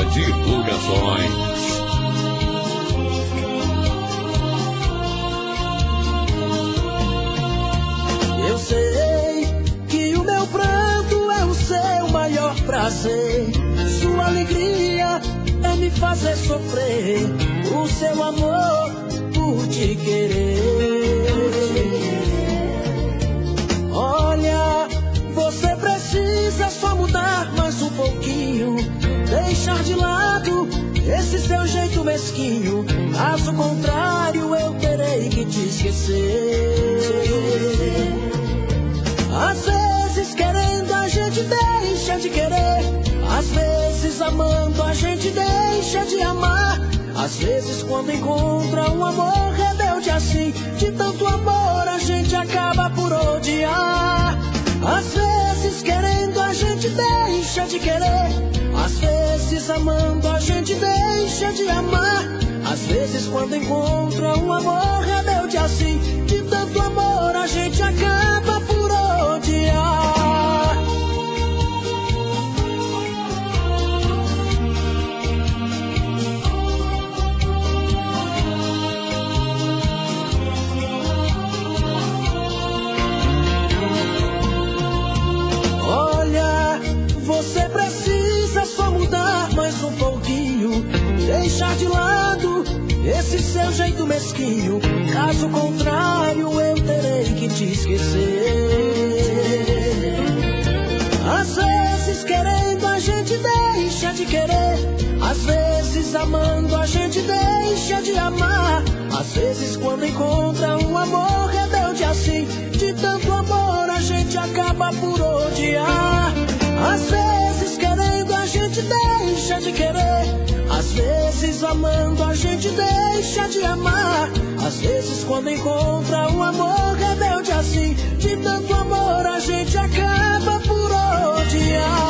Mega Divulgações. Eu sei que o meu pranto é o seu maior prazer. Sua alegria é me fazer sofrer. O seu amor por te querer. Olha, você precisa só mudar mais um pouquinho. Deixar de lado esse seu jeito mesquinho. Caso contrário eu terei que te esquecer. Às vezes querendo a gente deixa de querer. Às vezes amando a gente deixa de amar. Às vezes quando encontra um amor rebelde assim, de tanto amor a gente acaba por odiar. Às vezes querendo a gente deixa de querer. Às vezes amando a gente deixa de amar. Às vezes quando encontra um amor rebelde assim, de tanto amor a gente acaba por odiar. Olha, você precisa só mudar mais um pouquinho. Deixar de lado esse seu jeito mesquinho. Caso contrário eu terei que te esquecer. Às vezes querendo a gente deixa de querer. Às vezes amando a gente deixa de amar. Às vezes quando encontra um amor rebelde assim, de tanto amor a gente acaba por odiar. Às vezes querendo a gente deixa de querer. Às vezes amando a gente deixa de amar. Às vezes quando encontra um amor rebelde assim, de tanto amor a gente acaba por odiar.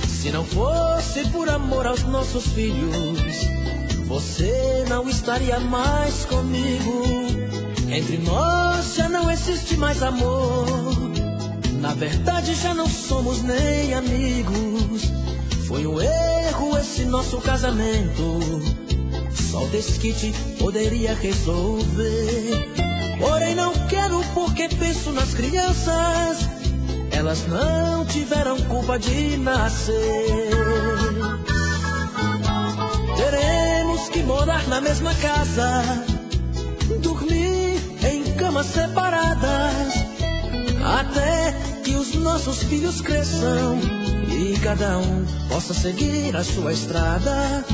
Se não fosse por amor aos nossos filhos, você não estaria mais comigo. Entre nós já não existe mais amor. Na verdade já não somos nem amigos. Foi um erro esse nosso casamento. Só o desquite poderia resolver. Porém não quero porque penso nas crianças. Elas não tiveram culpa de nascer. Teremos que morar na mesma casa, dormir em camas separadas, até que os nossos filhos cresçam e cada um possa seguir a sua estrada,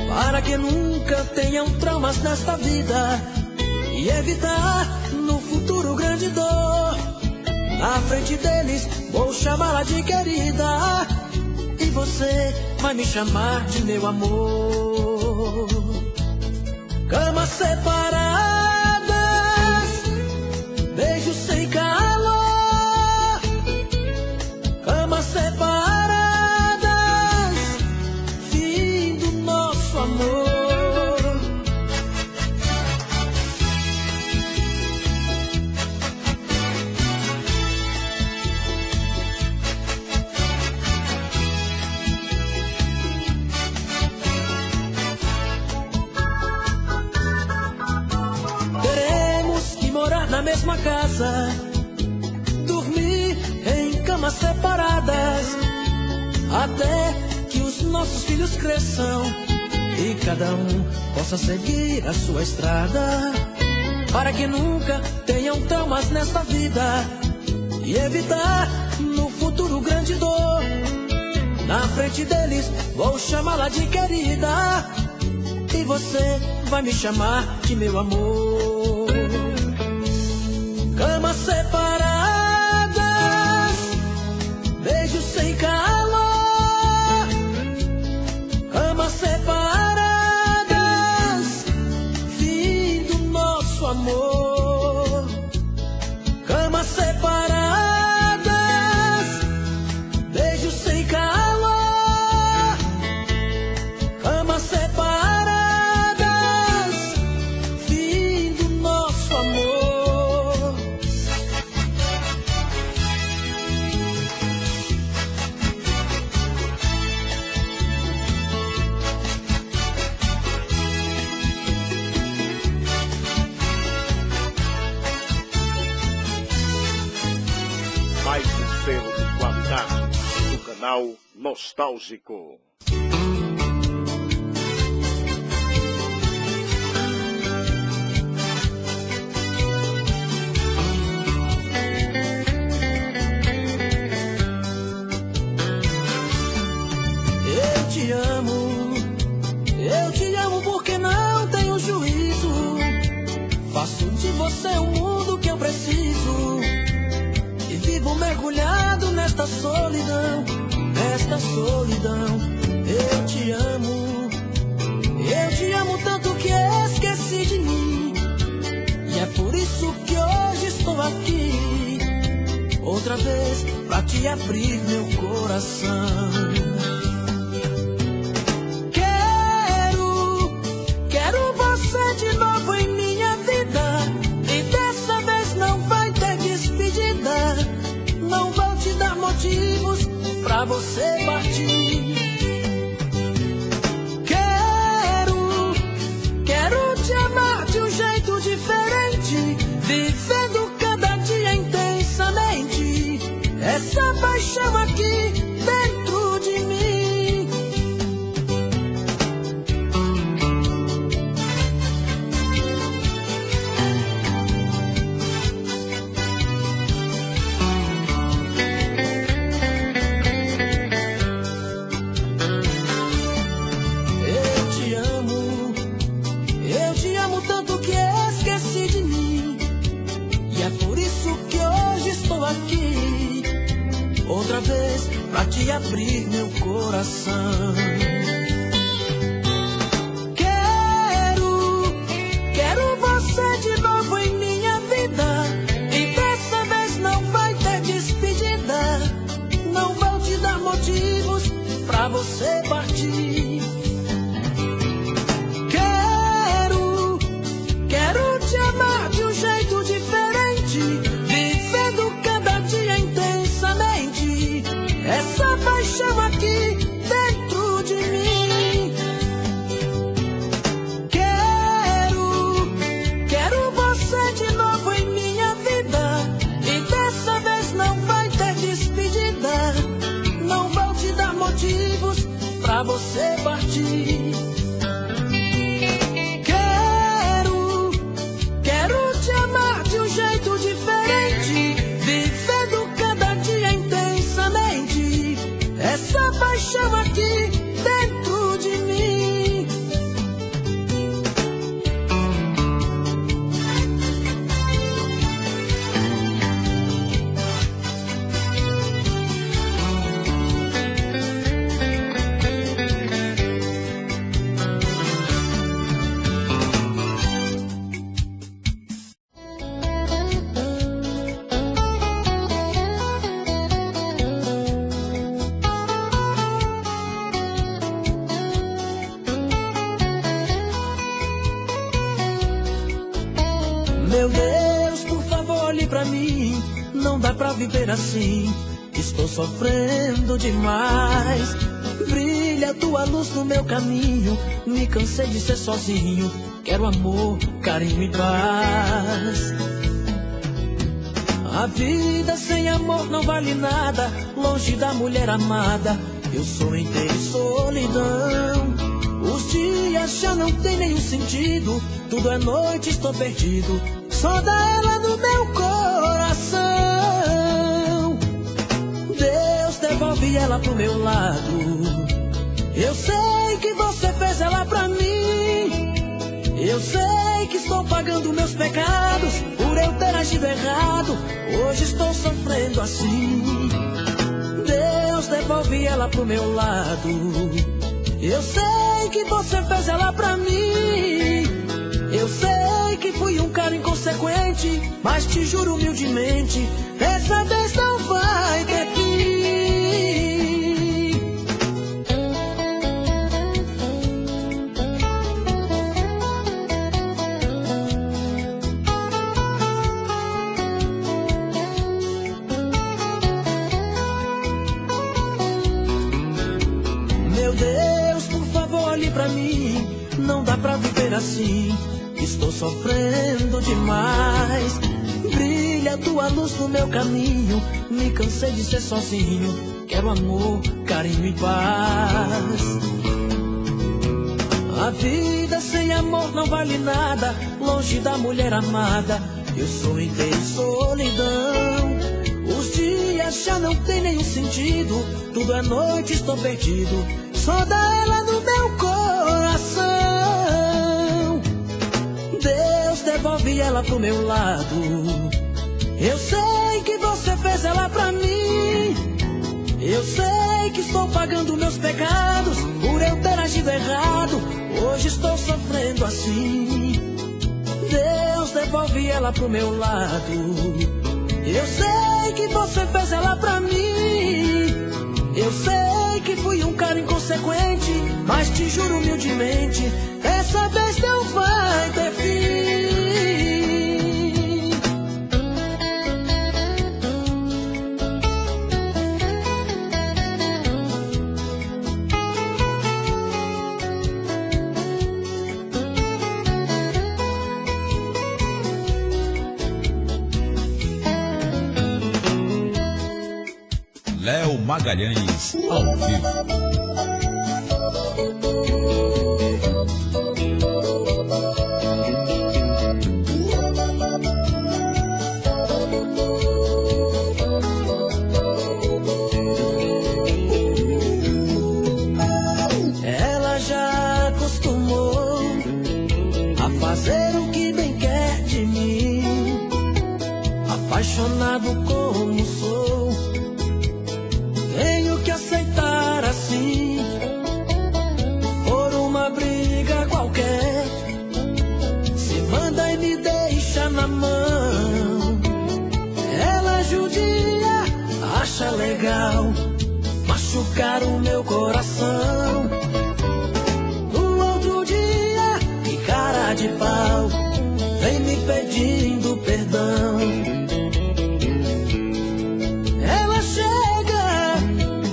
para que nunca tenham traumas nesta vida e evitar no futuro grande dor. Na frente deles vou chamá-la de querida, e você vai me chamar de meu amor. Camas separadas, beijos sem calor. Camas separadas, fim do nosso amor. Na mesma casa, dormir em camas separadas, até que os nossos filhos cresçam e cada um possa seguir a sua estrada, para que nunca tenham traumas nesta vida e evitar no futuro grande dor. Na frente deles vou chamá-la de querida, e você vai me chamar de meu amor. Camas separadas, beijos sem calor. amor. Camas separadas, beijos sem calor. Camas separadas, fim do nosso amor. Mais um selo de qualidade do canal Nostálgico. Eu te amo porque não tenho juízo. Faço de você o mundo que eu preciso. E vivo mergulhado nesta solidão, nesta solidão. Eu te amo tanto que esqueci de mim. E é por isso que hoje estou aqui, outra vez pra te abrir meu coração. Quero você de novo em minha vida. E dessa vez não vai ter despedida. Não vou te dar motivos pra você partir. Quero te amar de um jeito diferente, vivendo cada dia intensamente essa paixão aqui dentro de mim. Eu te amo tanto que esqueci de mim. E é por isso que hoje estou aqui, outra vez pra te abrir meu coração. Quero você de novo em minha vida. E dessa vez não vai ter despedida. Não vou te dar motivos pra você partir. Quero te amar de um jeito diferente, vivendo cada dia intensamente essa paixão aqui dentro de mim. Quero você de novo em minha vida. E dessa vez não vai ter despedida. Não vou te dar motivos pra você partir. Quero te amar de um jeito diferente, vivendo cada dia intensamente essa paixão aqui dentro de mim. Meu Deus, por favor, olhe pra mim. Não dá pra viver assim. Estou sofrendo demais. Brilha a tua luz no meu caminho. Me cansei de ser sozinho. Quero amor, carinho e paz. A vida sem amor não vale nada. Longe da mulher amada, eu sou inteiro solidão. Os dias já não tem nenhum sentido. Tudo é noite, estou perdido. Só dá ela no meu coração. Deus, devolve ela pro meu lado. Eu sei que você fez ela pra mim. Eu sei que estou pagando meus pecados por eu ter agido errado. Hoje estou sofrendo assim. Deus, devolve ela pro meu lado. Eu sei que você fez ela pra mim. Eu sei que fui um cara incompetente. inconsequente, mas te juro humildemente, dessa vez não vai ter fim. Meu Deus, por favor, olhe pra mim, não dá pra viver assim. Estou sofrendo demais. Brilha tua luz no meu caminho. Me cansei de ser sozinho. Quero amor, carinho e paz. A vida sem amor não vale nada. Longe da mulher amada, eu sou inteiro solidão. Os dias já não tem nenhum sentido. Tudo é noite, estou perdido. Só dá ela no meu coração. Deus, devolve ela pro meu lado. Eu sei que você fez ela pra mim. Eu sei que estou pagando meus pecados por eu ter agido errado. Hoje estou sofrendo assim. Deus, devolve ela pro meu lado. Eu sei que você fez ela pra mim. Eu sei que fui um cara inconsequente, mas te juro humildemente, dessa vez não vai ter fim. Léo Magalhães, ao vivo. Ela já acostumou a fazer o que bem quer de mim. Apaixonado como sou, tenho que aceitar assim. Por uma briga qualquer, se manda e me deixa na mão. Ela judia, acha legal machucar o meu coração. No outro dia, que cara de pau, vem me pedindo perdão. Ela chega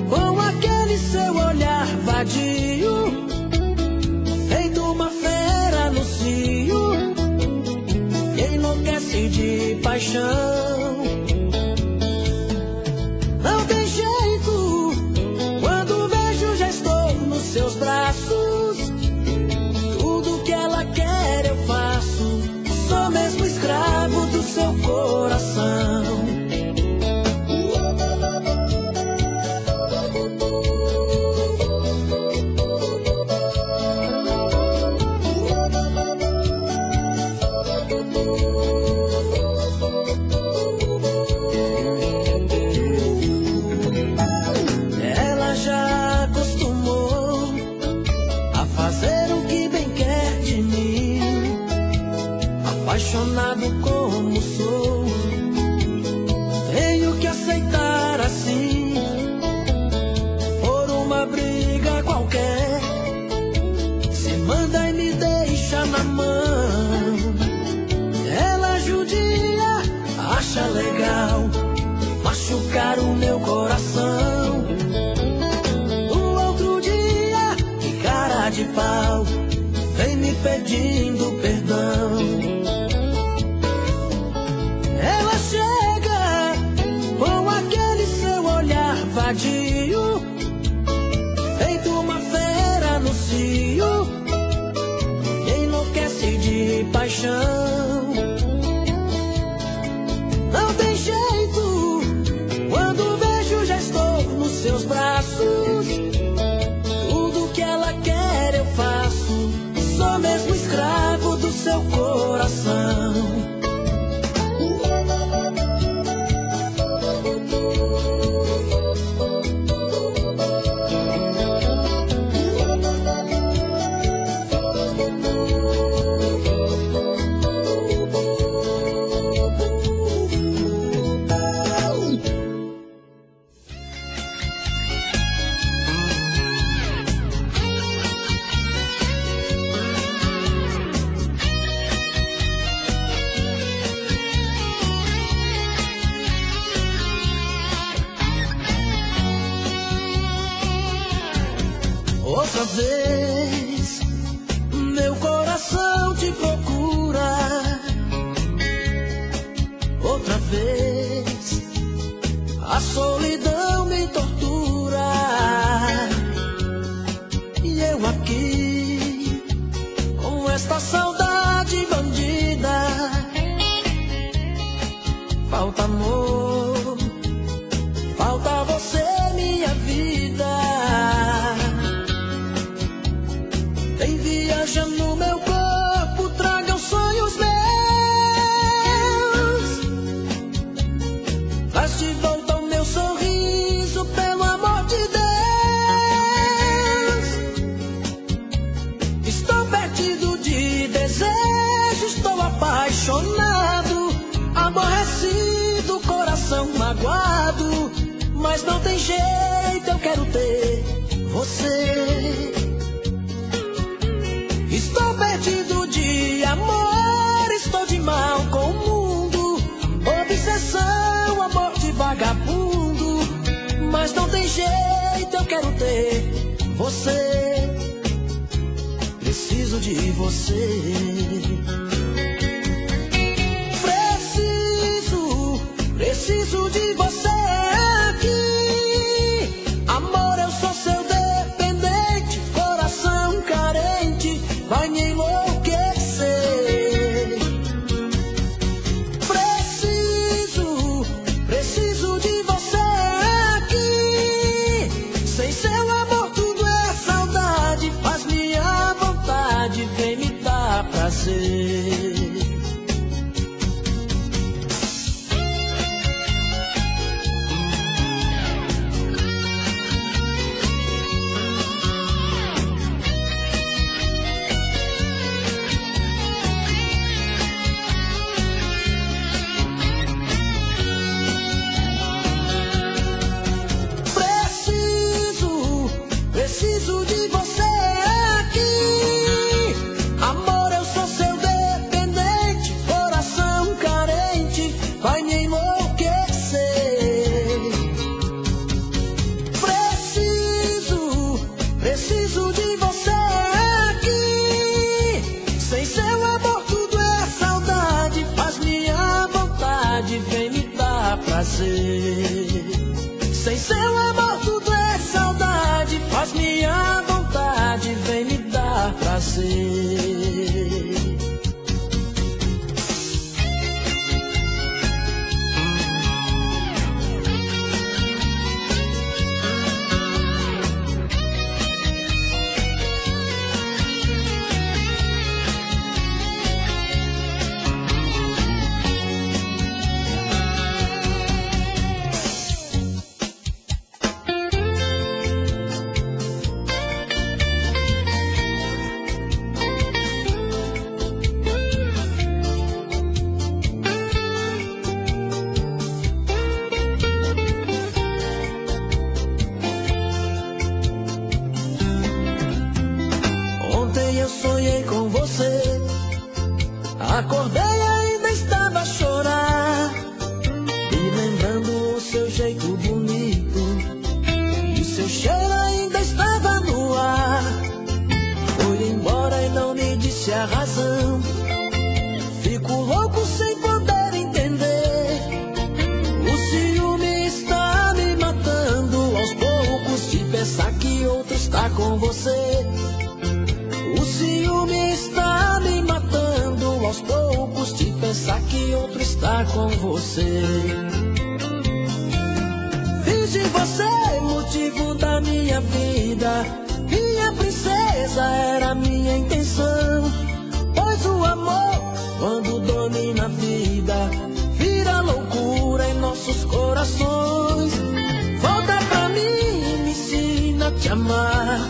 com aquele seu olhar vadio, feito uma fera no cio, que enlouquece de paixão. Não tem jeito, quando vejo já estou nos seus braços. Tudo que ela quer eu faço, sou mesmo escravo do seu coração. Ela já acostumou a fazer o que bem quer de mim. Apaixonado como sou, tenho que aceitar assim. Por uma briga qualquer, se manda e me deixa na mão. Ela judia, acha legal machucar o meu coração. No outro dia, que cara de pau, vem me pedindo perdão. Ela chega com aquele seu olhar vez meu coração te procura, outra vez a solidão me tortura, e eu aqui com esta saudade bandida. Falta amor, falta você, minha vida. Vem viaja no meu corpo, traga os sonhos meus. Traz de volta o meu sorriso, pelo amor de Deus. Estou perdido de desejo, estou apaixonado, aborrecido, coração magoado, mas não tem jeito, eu quero ter você. Estou perdido de amor, estou de mal com o mundo, obsessão, amor de vagabundo, mas não tem jeito, eu quero ter você. Preciso de você. Preciso de você aqui. Amor, eu sou seu dependente, coração carente, vai me enlouquecer. Preciso de você aqui. Sem seu amor tudo é saudade, faz minha vontade, vem me dar prazer. Preciso de você aqui. Amor, eu sou seu dependente, coração carente, vai me enlouquecer. Preciso de você aqui. Sem seu amor tudo é saudade, faz minha vontade, vem me dar prazer. Sem seu amor tudo é saudade, faz minha vontade, vem me dar prazer. Eu sonhei com você, acordei e ainda estava a chorar, e lembrando o seu jeito bonito, e o seu cheiro ainda estava no ar. Foi embora e não me disse a razão, fico louco sem poder entender. O ciúme está me matando aos poucos, de pensar que outro está com você. O ciúme está me matando aos poucos, de pensar que outro está com você. Fiz de você motivo da minha vida, minha princesa era minha intenção. Pois o amor, quando domina a vida, vira loucura em nossos corações. Volta pra mim, me ensina a te amar.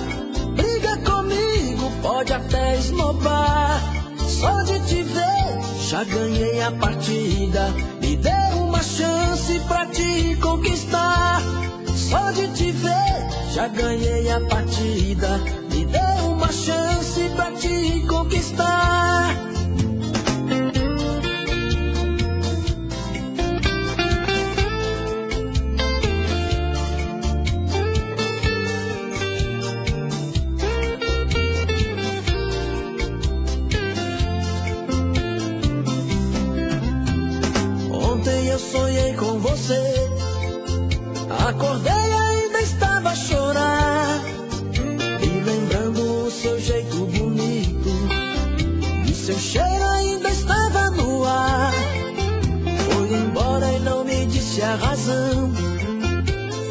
Briga comigo, pode até esnobar. Só de te ver, já ganhei a partida. Me dê uma chance pra te conquistar. Só de te ver, já ganhei a partida. Me dê uma chance pra te conquistar. sonhei com você. Acordei e ainda estava a chorar, e lembrando o seu jeito bonito, e seu cheiro ainda estava no ar. Foi embora e não me disse a razão.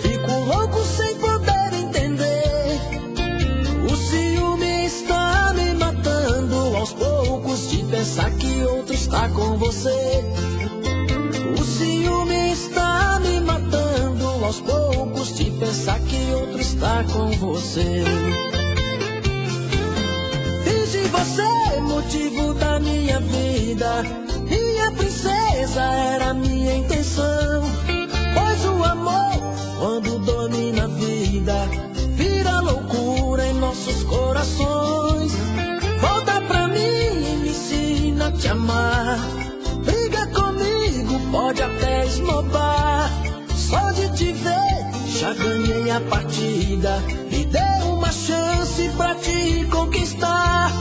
Fico louco sem poder entender. O ciúme está me matando aos poucos, de pensar que outro está com você. O ciúme está me matando aos poucos, de pensar que outro está com você. Fiz de você motivo da minha vida, minha princesa era minha intenção. Pois o amor, quando domina a vida, vira loucura em nossos corações. Volta pra mim e me ensina a te amar. Briga comigo, pode até esnobar. Só de te ver, já ganhei a partida. Me dê uma chance pra te conquistar.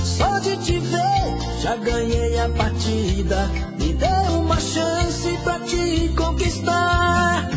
Só de te ver, já ganhei a partida. Me dê uma chance pra te conquistar.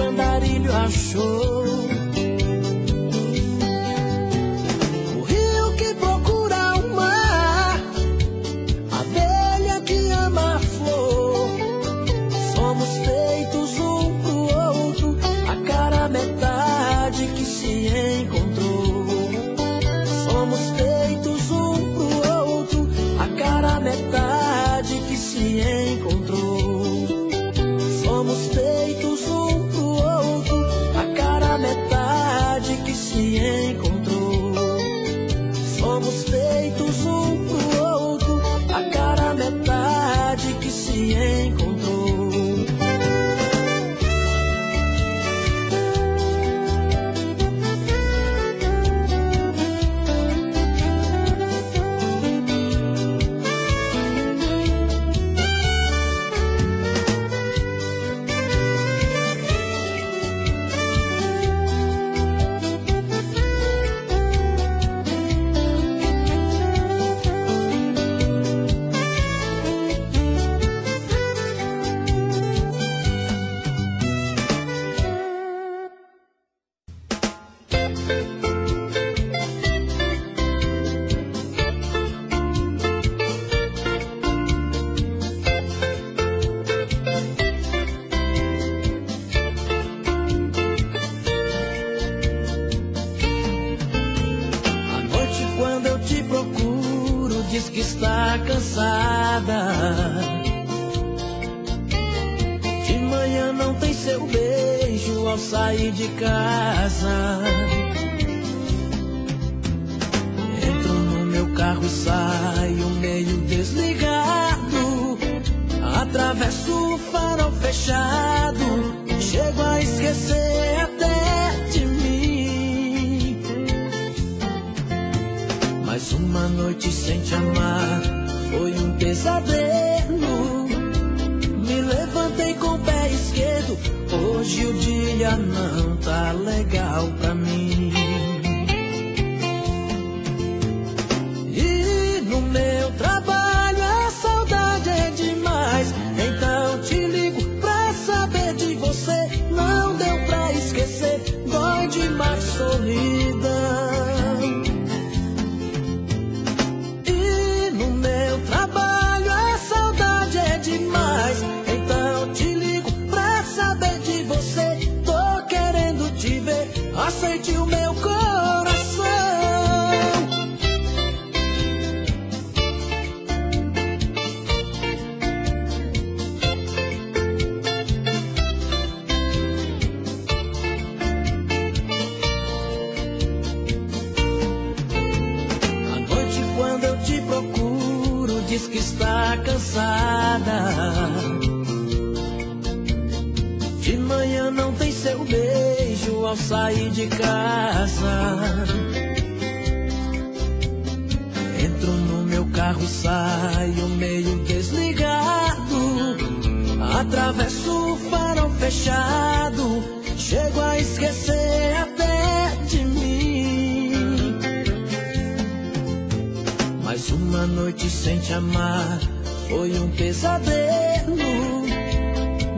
andarilho achou. O rio que procura o mar, a abelha que ama a flor. Somos feitos um pro outro, a cara metade que se encontrou. Somos feitos um pro outro, a cara metade que se encontrou. Somos feitos um pro outro, a cara metade que se encontrou. Somos feitos um pro outro, a cara metade que se encontrou. Diz que está cansada. De manhã não tem seu beijo ao sair de casa. Entro no meu carro e saio meio desligado. Atravesso o farol fechado. Chego a esquecer até de mim. Mas uma noite sem te amar foi um pesadelo. Me levantei com o pé esquerdo. Hoje o dia não tá legal pra mim. E no meu trabalho a saudade é demais. Então te ligo pra saber de você. Não deu pra esquecer, dói demais solidão. Aceite o meu coração. À noite quando eu te procuro, diz que está cansada. De manhã não tem seu beijo ao sair de casa. Entro no meu carro e saio meio desligado. Atravesso o farol fechado. Chego a esquecer até de mim. Mas uma noite sem te amar foi um pesadelo.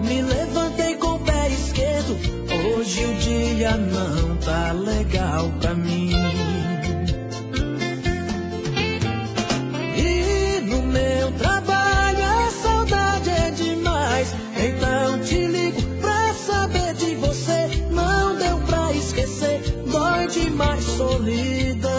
Me levantei com o pé esquerdo. Hoje o dia não tá legal pra mim. E no meu trabalho a saudade é demais. Então te ligo pra saber de você. Não deu pra esquecer, dói demais solidão.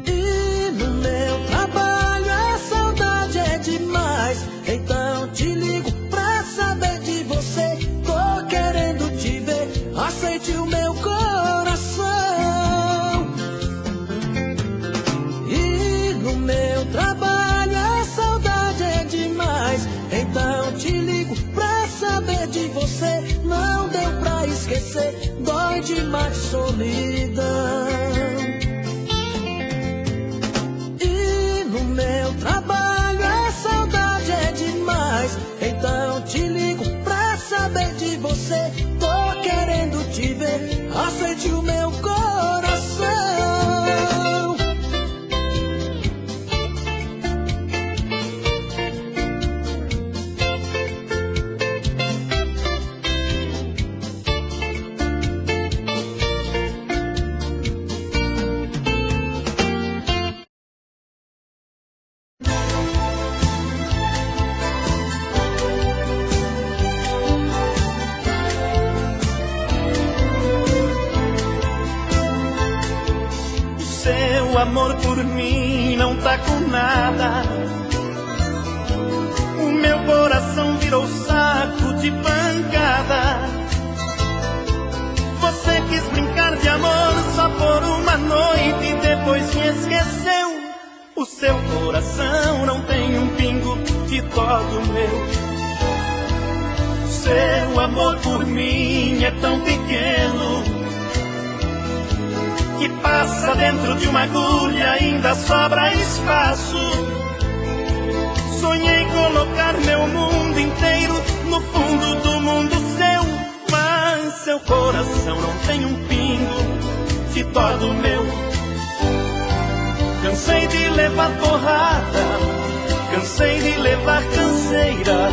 E no meu trabalho a saudade é demais. Então te ligo pra saber de você. Tô querendo te ver. Aceite o meu coração. E no meu trabalho a saudade é demais. Então te ligo pra saber de você. Não deu pra esquecer, dói demais solidão. E no meu trabalho a saudade é demais. Então te ligo pra saber de você. Tô querendo te ver. Aceite o meu coração. amor por mim não tá com nada. O meu coração virou saco de pancada. Você quis brincar de amor só por uma noite e depois me esqueceu. O seu coração não tem um pingo de dó do meu. Seu amor por mim é tão pequeno que passa dentro de uma agulha, ainda sobra espaço. Sonhei colocar meu mundo inteiro no fundo do mundo seu, mas seu coração não tem um pingo de dó do meu. Cansei de levar porrada, cansei de levar canseira,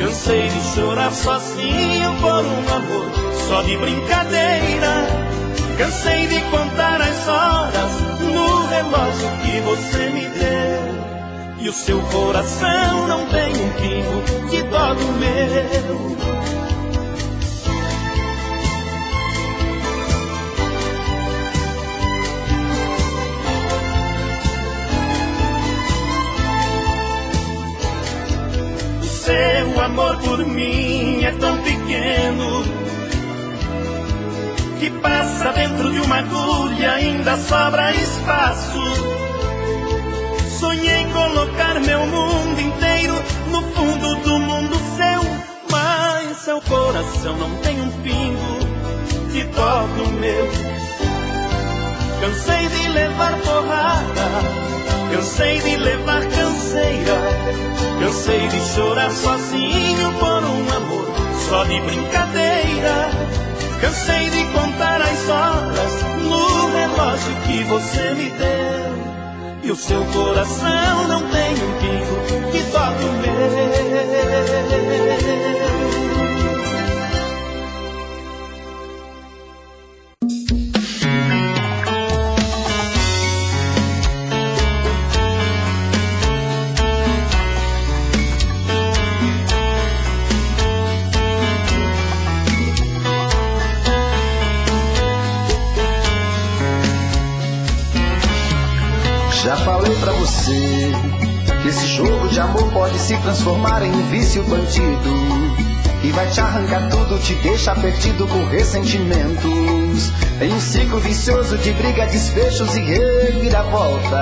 cansei de chorar sozinho por um amor só de brincadeira. Cansei de contar as horas no relógio que você me deu. E o seu coração não tem um pingo de dó do meu. O seu amor por mim é tão pequeno que passa dentro de uma agulha, ainda sobra espaço. Sonhei colocar meu mundo inteiro no fundo do mundo seu, mas seu coração não tem um pingo de dó do meu. Cansei de levar porrada, cansei de levar canseira, cansei de chorar sozinho por um amor só de brincadeira. Cansei de contar as horas no relógio que você me deu. E o seu coração não tem um pingo que dó do Já falei pra você que esse jogo de amor pode se transformar em um vício bandido que vai te arrancar tudo, te deixar perdido com ressentimentos, em um ciclo vicioso de briga, desfechos e reviravoltas.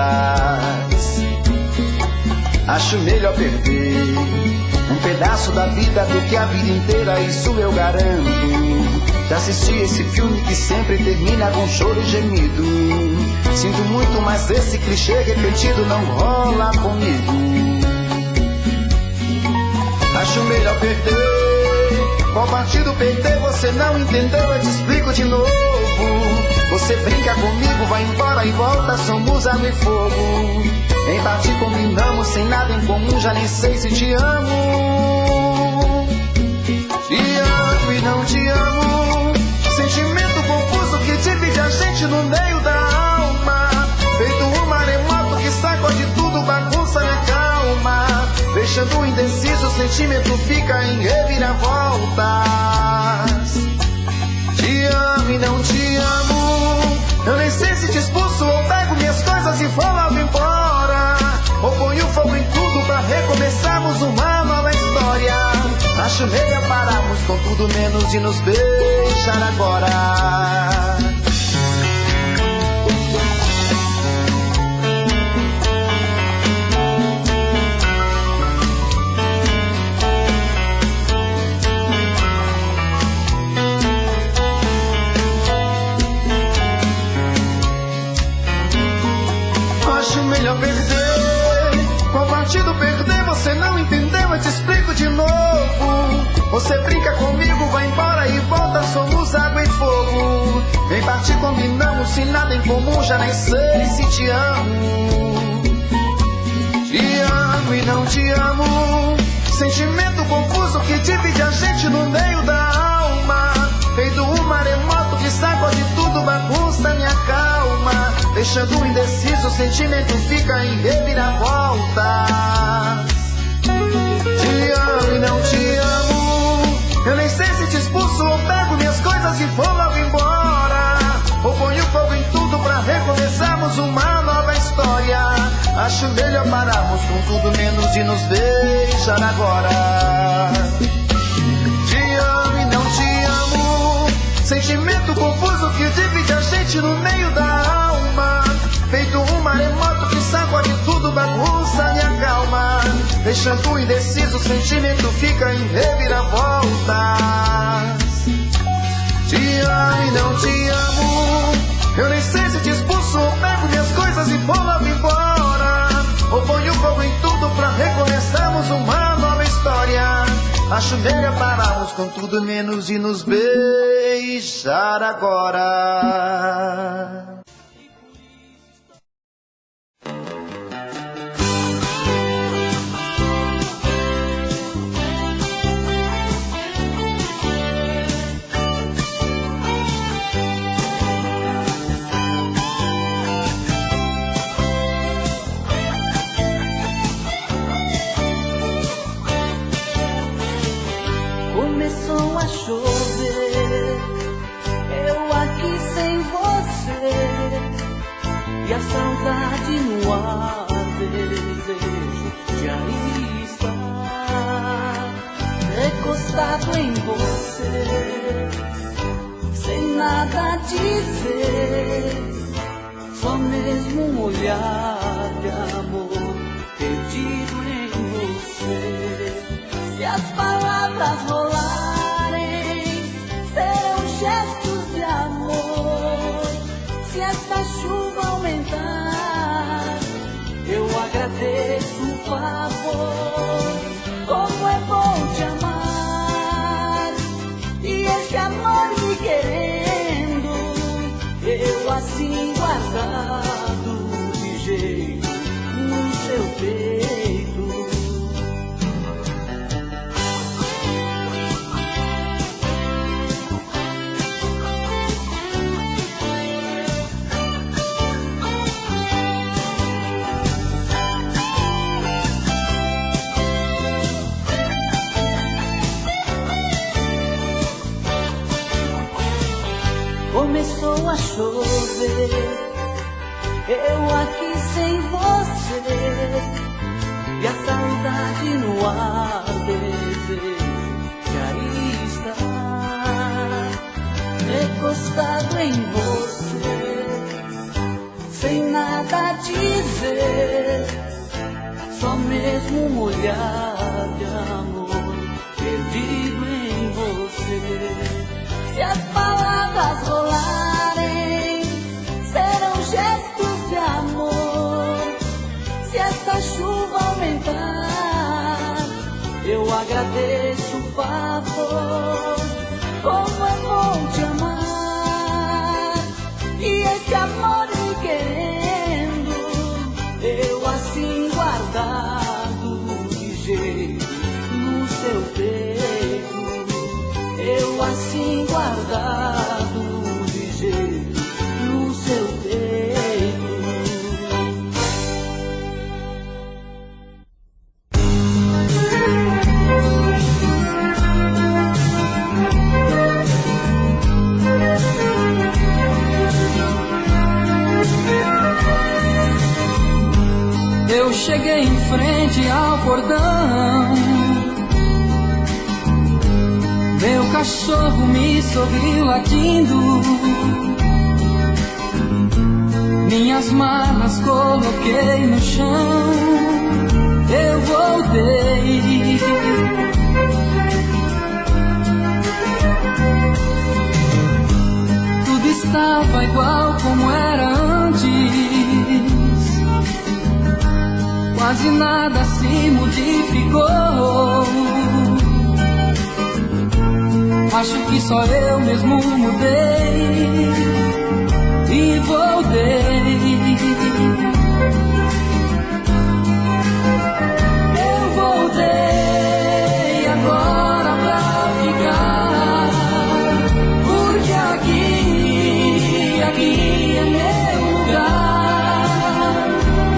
Acho melhor perder um pedaço da vida do que a vida inteira, isso eu garanto. Já assisti esse filme que sempre termina com choro e gemido. Sinto muito, mas esse clichê repetido não rola comigo. Acho melhor perder. Qual partido perder você não entendeu, eu te explico de novo. Você brinca comigo, vai embora e volta, somos água e fogo. Em partir combinamos, sem nada em comum, já nem sei se te amo. Te amo e não te amo, sentimento confuso que divide a gente no meio da alma. Feito um maremoto que sacode tudo, bagunça minha calma. Deixando indeciso, o sentimento fica em reviravoltas. Te amo e não te amo, eu nem sei se te expulso ou pego minhas coisas e vou logo embora. Ou ponho fogo em tudo pra recomeçarmos uma nova história. Acho melhor pararmos com tudo menos de nos beijar agora. Acho melhor perder. Qual partido perder você não entendeu, eu te explico de novo. Você brinca comigo, vai embora e volta, somos água e fogo. Em partir combinamos, sem nada em comum, já nem sei se te amo. Te amo e não te amo, sentimento confuso que divide a gente no meio da alma. Feito um maremoto que sacode tudo, bagunça minha calma. Deixando indeciso, o sentimento fica em reviravoltas. Te amo e não te amo, eu nem sei se te expulso ou pego minhas coisas e vou logo embora. Ou ponho fogo em tudo pra recomeçarmos uma nova com tudo menos de nos beijar agora. Te amo e não te amo, sentimento confuso que divide a gente no meio da alma. Feito um maremoto que sacode tudo, bagunça e acalma. Deixando indeciso, o sentimento fica em reviravoltas. Te amo e não te amo, eu nem sei se te expulso ou pego minhas coisas e vou logo embora. Ou ponho fogo em tudo pra recomeçarmos uma nova história. Acho melhor pararmos com tudo menos de nos beijar agora. Começou a chover, eu aqui sem você, e a saudade no ar, desejo de aí estar, recostado em você, sem nada dizer, só mesmo um olhar de amor perdido em você. Se as palavras rolarem, serão gestos de amor. Se essa chuva aumentar, eu agradeço o favor. Como é bom te amar, e esse amor me querendo, eu assim guardado de jeito no seu peito. Começou a chover, eu aqui sem você, e a saudade no ar, desejo que aí está, recostado em você, sem nada dizer, só mesmo um olhar de amor perdido em você. Se as palavras rolarem, serão gestos de amor. Se essa chuva aumentar, eu agradeço o favor. Como é bom te amar, e esse amor me querendo, eu assim guardado de jeito no seu peito. Eu assim guardado de jeito no seu peito. Eu cheguei em frente ao portão, meu cachorro me sorriu latindo, minhas malas coloquei no chão, eu voltei. Tudo estava igual como era antes, quase nada se modificou. Acho que só eu mesmo mudei e voltei. Eu voltei agora pra ficar, porque aqui é meu lugar.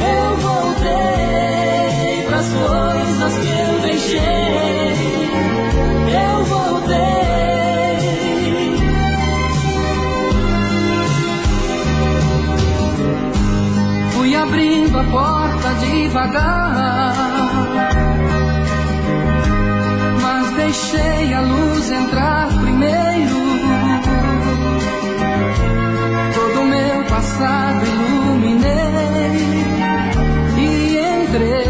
Eu voltei pras coisas que eu deixei. Eu voltei. Abrindo a porta devagar, passado iluminei e entrei.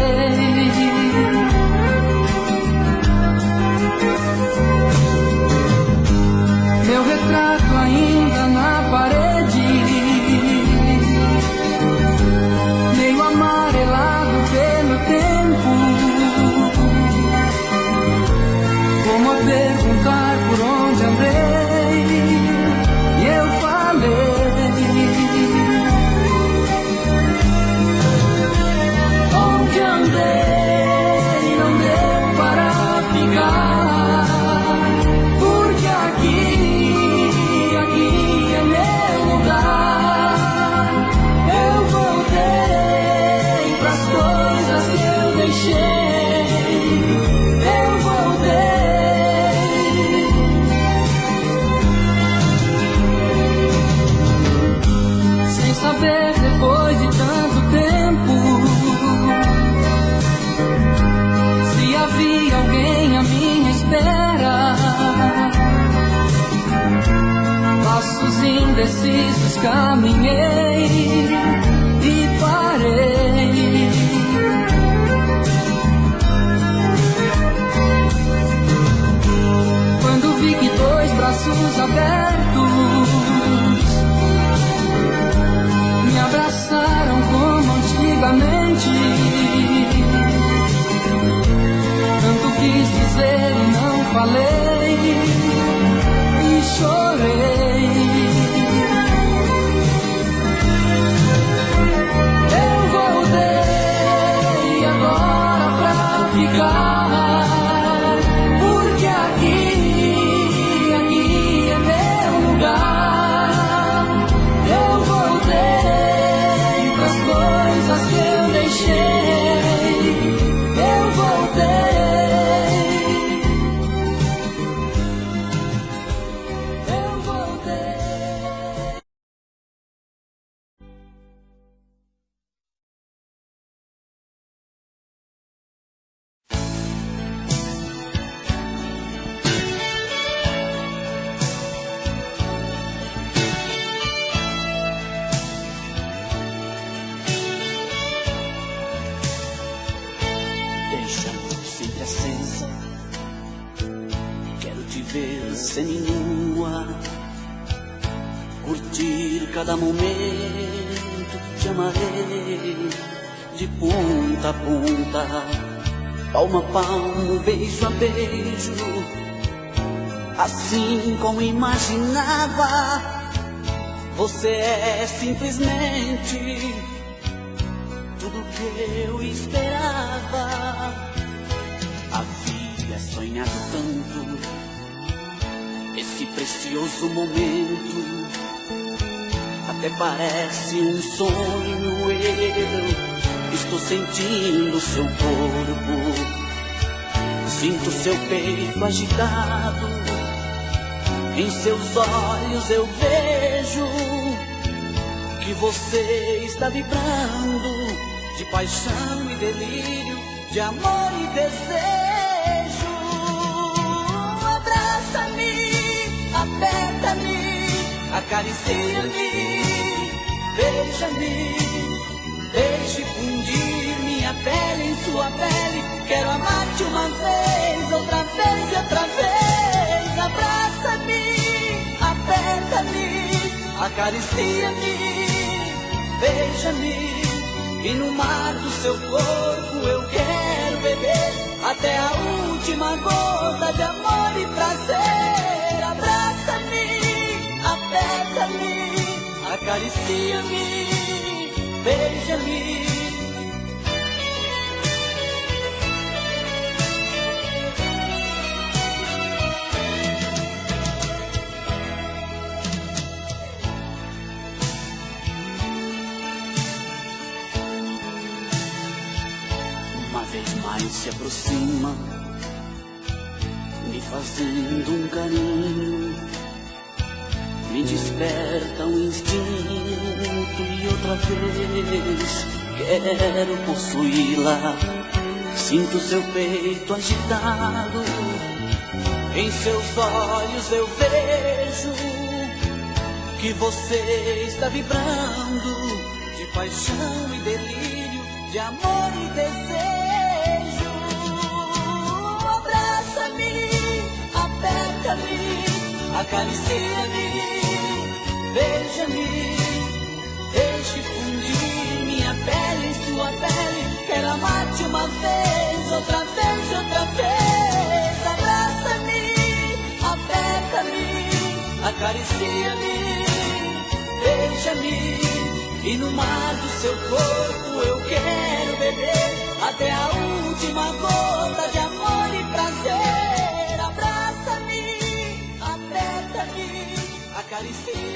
Meu retrato ainda na parede, meio amarelado pelo tempo, como a perguntar por onde andei, e eu falei: onde andei não deu para ficar, porque aqui é meu lugar. Eu voltei pras coisas que eu deixei, eu voltei. Sem saber depois de tanto tempo se havia alguém à minha espera. Passos indecisos caminhei e parei. Quando vi que dois braços abertos me abraçaram como antigamente, tanto quis dizer e não falei, e chorei. Eu voltei agora pra ficar, porque aqui é meu lugar. Eu voltei pras coisas que eu deixei, eu voltei. Eu voltei. Deixa a luz sempre acesa, quero te ver seminua, curtir cada momento, te amarei de ponta a ponta, palmo a palmo, beijo a beijo, assim como imaginava. Você é simplesmente tudo que eu esperava. Havia sonhado tanto esse precioso momento, até parece um sonho. Eu estou sentindo seu corpo, sinto seu peito agitado, em seus olhos eu vejo que você está vibrando de paixão e delírio, de amor e desejo. Abraça-me, aperta-me, acaricia-me, beija-me, deixe fundir minha pele em sua pele. Quero amar-te uma vez, outra vez e outra vez. Abraça-me, aperta-me, acaricia-me, beija-me, e no mar do seu corpo eu quero beber até a última gota de amor e prazer. Abraça-me, aperta-me, acaricia-me, beija-me. Uma vez mais se aproxima, me fazendo um carinho, me desperta um instinto e outra vez quero possuí-la. Sinto seu peito agitado, em seus olhos eu vejo que você está vibrando de paixão e delírio, de amor e desejo. Abraça-me, aperta-me, acaricia-me, beija-me, deixe fundir minha pele em sua pele. Quero amar-te uma vez, outra vez, outra vez. Abraça-me, aperta-me, acaricia-me, beija-me, e no mar do seu corpo eu quero beber até a última gota de amor e prazer. Abraça-me, aperta-me, acaricia-me.